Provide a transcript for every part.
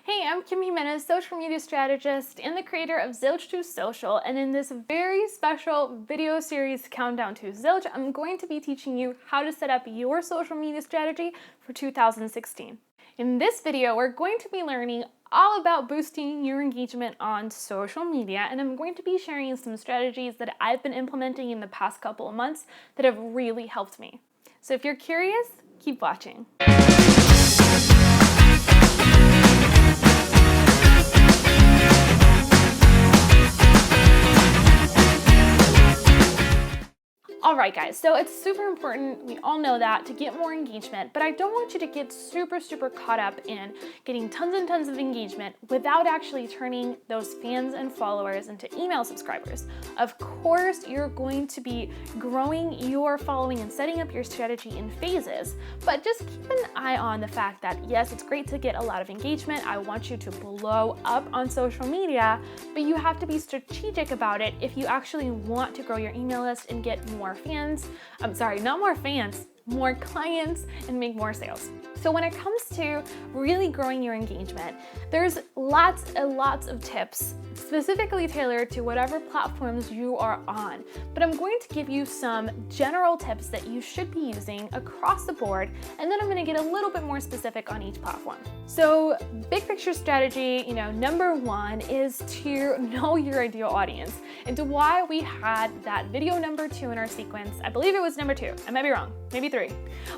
Hey, I'm Kim Jimenez, social media strategist and the creator of Zilch to Social, and in this very special video series, Countdown to Zilch, I'm going to be teaching you how to set up your social media strategy for 2016. In this video, we're going to be learning all about boosting your engagement on social media, and I'm going to be sharing some strategies that I've been implementing in the past couple of months that have really helped me. So if you're curious, keep watching. Alright guys, so it's super important, we all know that, to get more engagement, but I don't want you to get super caught up in getting tons and tons of engagement without actually turning those fans and followers into email subscribers. Of course, you're going to be growing your following and setting up your strategy in phases, but just keep an eye on the fact that yes, it's great to get a lot of engagement. I want you to blow up on social media, but you have to be strategic about it if you actually want to grow your email list and get more fans. Not more fans, more clients and make more sales. So when it comes to really growing your engagement, there's lots and lots of tips specifically tailored to whatever platforms you are on. But I'm going to give you some general tips that you should be using across the board, and then I'm going to get a little bit more specific on each platform. So big picture strategy, number one is to know your ideal audience. And to why we had that video number 2 in our sequence, I believe it was number 2, I might be wrong, maybe 3,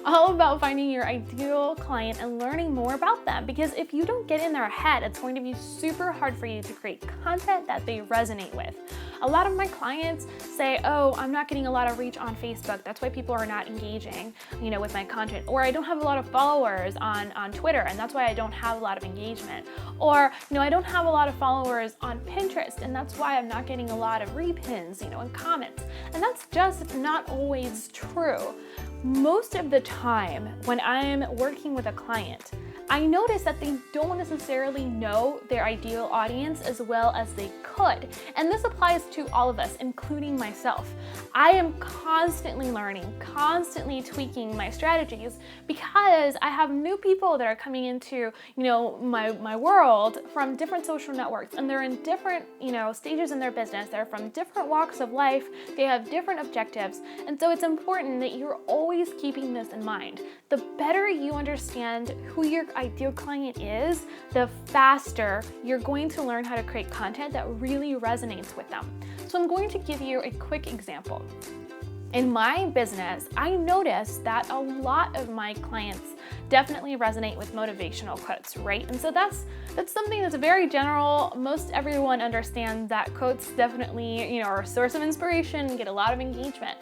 all about finding your ideal client and learning more about them. Because if you don't get in their head, it's going to be super hard for you to create content that they resonate with. A lot of my clients say, oh, I'm not getting a lot of reach on Facebook. That's why people are not engaging, with my content. Or I don't have a lot of followers on Twitter, and that's why I don't have a lot of engagement. Or, I don't have a lot of followers on Pinterest, and that's why I'm not getting a lot of repins, and comments. And that's just not always true. Most of the time when I'm working with a client, I notice that they don't necessarily know their ideal audience as well as they could. And this applies to all of us, including myself. I am constantly learning, constantly tweaking my strategies because I have new people that are coming into, my world from different social networks, and they're in different, stages in their business. They're from different walks of life. They have different objectives. And so it's important that you're always keeping this in mind. The better you understand who your ideal client is, the faster you're going to learn how to create content that really resonates with them. So I'm going to give you a quick example. In my business, I noticed that a lot of my clients definitely resonate with motivational quotes, right? And so that's something that's very general. Most everyone understands that quotes definitely, are a source of inspiration, get a lot of engagement.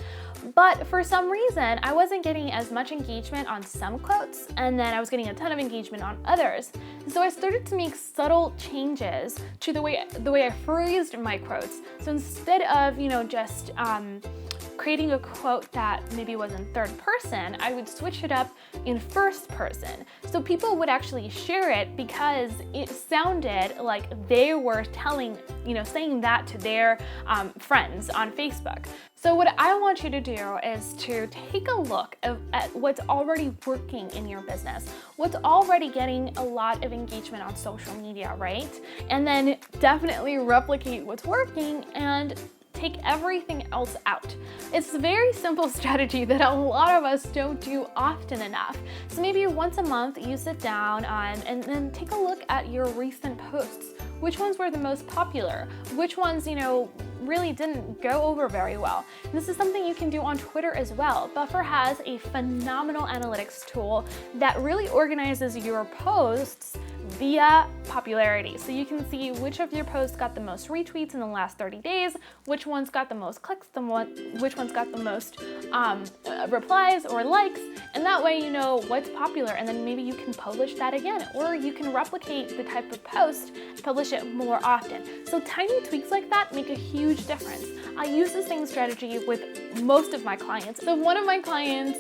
But for some reason, I wasn't getting as much engagement on some quotes, and then I was getting a ton of engagement on others. So I started to make subtle changes to the way I phrased my quotes. So instead of, just creating a quote that maybe was in third person, I would switch it up in first person. So people would actually share it because it sounded like they were saying that to their friends on Facebook. So what I want you to do is to take a look at what's already working in your business, what's already getting a lot of engagement on social media, right? And then definitely replicate what's working and take everything else out. It's a very simple strategy that a lot of us don't do often enough. So maybe once a month you sit down and then take a look at your recent posts. Which ones were the most popular? Which ones, really didn't go over very well? And this is something you can do on Twitter as well. Buffer has a phenomenal analytics tool that really organizes your posts via popularity. So you can see which of your posts got the most retweets in the last 30 days, which ones got the most clicks, which ones got the most replies or likes, and that way you know what's popular, and then maybe you can publish that again, or you can replicate the type of post and publish it more often. So tiny tweaks like that make a huge difference. I use the same strategy with most of my clients. So one of my clients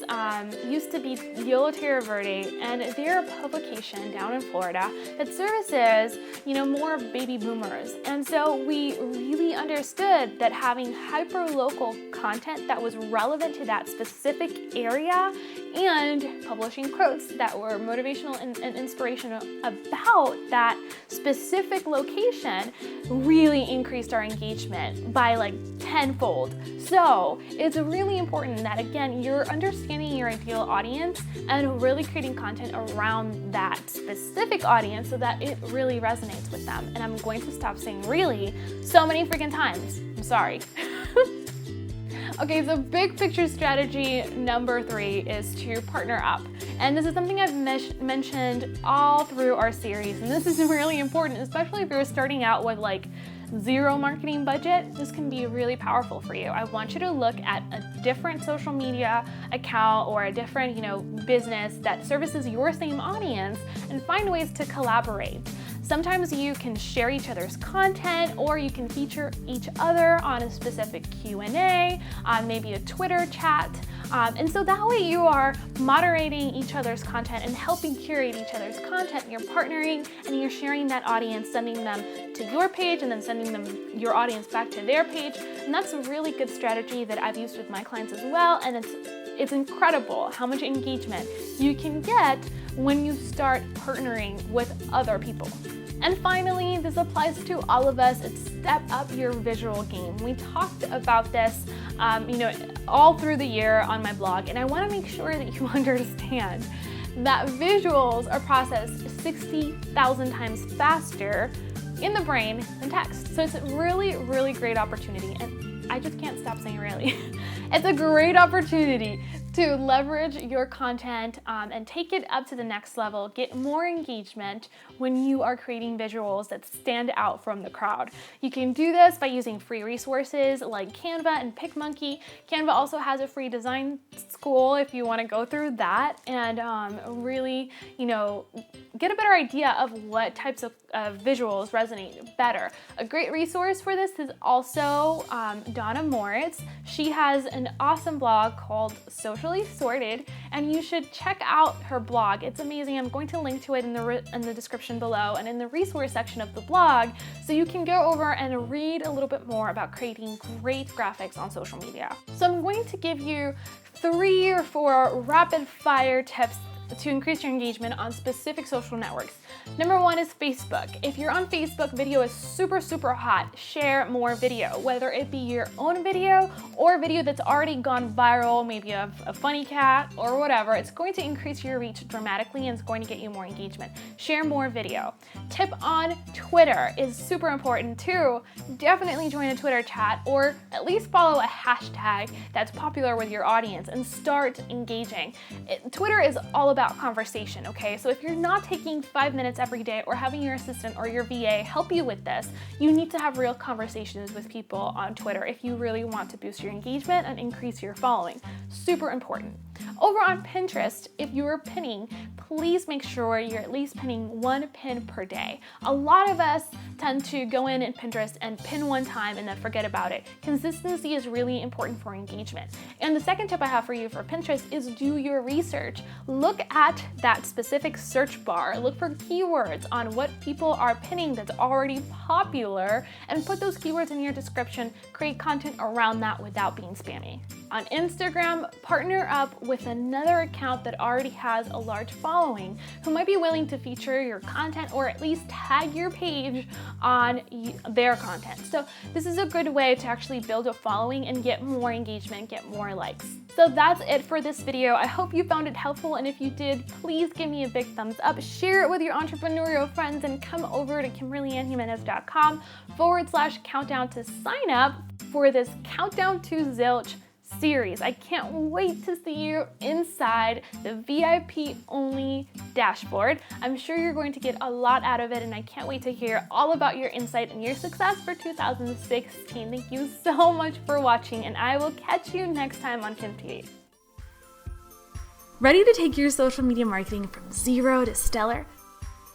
used to be Yolo Terra Verde, and they're a publication down in Florida that services, more baby boomers. And so we really understood that having hyper-local content that was relevant to that specific area and publishing quotes that were motivational and inspirational about that specific location really increased our engagement by like tenfold. So it's really important that, again, you're understanding your ideal audience and really creating content around that specific audience so that it really resonates with them. And I'm going to stop saying really so many freaking times. I'm sorry. Okay, so big picture strategy number 3 is to partner up. And this is something I've mentioned all through our series. And this is really important, especially if you're starting out with like zero marketing budget. This can be really powerful for you. I want you to look at a different social media account or a different, business that services your same audience and find ways to collaborate. Sometimes you can share each other's content, or you can feature each other on a specific Q&A, maybe a Twitter chat. And so that way you are moderating each other's content and helping curate each other's content. You're partnering and you're sharing that audience, sending them to your page and then sending them your audience back to their page. And that's a really good strategy that I've used with my clients as well. And it's incredible how much engagement you can get when you start partnering with other people. And finally, this applies to all of us. It's step up your visual game. We talked about this, all through the year on my blog, and I want to make sure that you understand that visuals are processed 60,000 times faster in the brain than text. So it's a really, really great opportunity, and I just can't stop saying really. It's a great opportunity to leverage your content and take it up to the next level, get more engagement when you are creating visuals that stand out from the crowd. You can do this by using free resources like Canva and PicMonkey. Canva also has a free design school if you want to go through that and really, get a better idea of what types of visuals resonate better. A great resource for this is also Donna Moritz. She has an awesome blog called Socially Sorted, and you should check out her blog. It's amazing. I'm going to link to it in the description below and in the resource section of the blog, so you can go over and read a little bit more about creating great graphics on social media. So I'm going to give you 3 or 4 rapid fire tips to increase your engagement on specific social networks. Number 1 is Facebook. If you're on Facebook, video is super, super hot. Share more video, whether it be your own video or a video that's already gone viral, maybe of a funny cat or whatever. It's going to increase your reach dramatically and it's going to get you more engagement. Share more video. Tip on Twitter is super important too. Definitely join a Twitter chat or at least follow a hashtag that's popular with your audience and start engaging. Twitter is all about conversation, okay? So if you're not taking 5 minutes every day or having your assistant or your VA help you with this, you need to have real conversations with people on Twitter if you really want to boost your engagement and increase your following. Super important. Over on Pinterest, if you are pinning, please make sure you're at least pinning 1 pin per day. A lot of us tend to go in Pinterest and pin one time and then forget about it. Consistency is really important for engagement. And the second tip I have for you for Pinterest is do your research. Look at that specific search bar. Look for keywords on what people are pinning that's already popular and put those keywords in your description. Create content around that without being spammy. On Instagram, partner up with another account that already has a large following who might be willing to feature your content or at least tag your page on their content. So this is a good way to actually build a following and get more engagement, get more likes. So that's it for this video. I hope you found it helpful, and if you did, please give me a big thumbs up, share it with your entrepreneurial friends, and come over to KimberlyAnnJimenez.com/countdown to sign up for this Countdown to Zilch series. I can't wait to see you inside the VIP only dashboard. I'm sure you're going to get a lot out of it, and I can't wait to hear all about your insight and your success for 2016. Thank you so much for watching, and I will catch you next time on Kim TV. Ready to take your social media marketing from zero to stellar?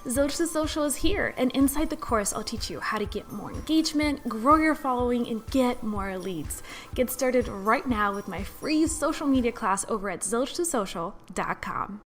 Zilch to Social is here, and inside the course, I'll teach you how to get more engagement, grow your following, and get more leads. Get started right now with my free social media class over at zilchtosocial.com.